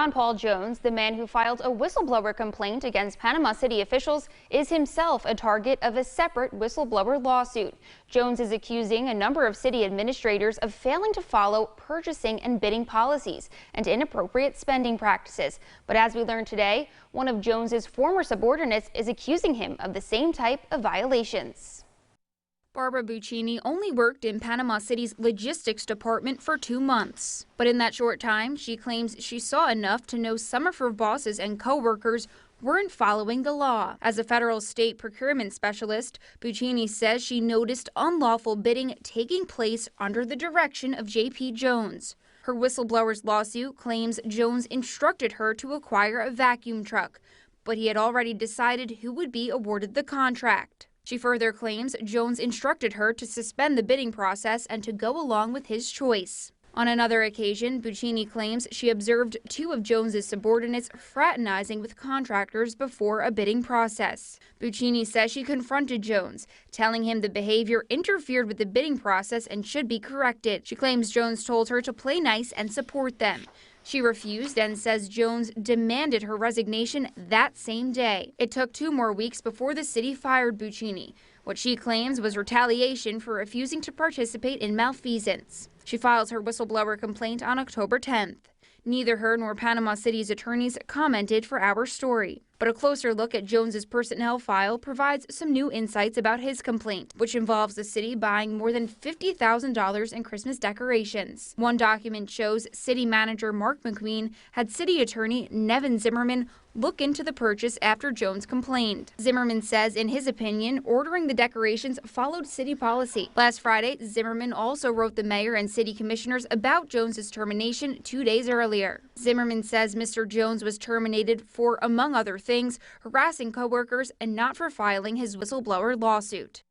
John Paul Jones, the man who filed a whistleblower complaint against Panama City officials, is himself a target of a separate whistleblower lawsuit. Jones is accusing a number of city administrators of failing to follow purchasing and bidding policies and inappropriate spending practices. But as we learned today, one of Jones's former subordinates is accusing him of the same type of violations. Barbara Buccini only worked in Panama City's logistics department for 2 months. But in that short time, she claims she saw enough to know some of her bosses and co-workers weren't following the law. As a federal state procurement specialist, Buccini says she noticed unlawful bidding taking place under the direction of J.P. Jones. Her whistleblower's lawsuit claims Jones instructed her to acquire a vacuum truck, but he had already decided who would be awarded the contract. She further claims Jones instructed her to suspend the bidding process and to go along with his choice. On another occasion, Buccini claims she observed 2 of Jones's subordinates fraternizing with contractors before a bidding process. Buccini says she confronted Jones, telling him the behavior interfered with the bidding process and should be corrected. She claims Jones told her to play nice and support them. She refused and says Jones demanded her resignation that same day. It took 2 more weeks before the city fired Buccini, what she claims was retaliation for refusing to participate in malfeasance. She files her whistleblower complaint on October 10th. Neither her nor Panama City's attorneys commented for our story. But a closer look at Jones's personnel file provides some new insights about his complaint, which involves the city buying more than $50,000 in Christmas decorations. One document shows city manager Mark McQueen had city attorney Nevin Zimmerman look into the purchase after Jones complained. Zimmerman says, in his opinion, ordering the decorations followed city policy. Last Friday, Zimmerman also wrote the mayor and city commissioners about Jones's termination 2 days earlier. Zimmerman says Mr. Jones was terminated for, among other things, harassing coworkers and not for filing his whistleblower lawsuit.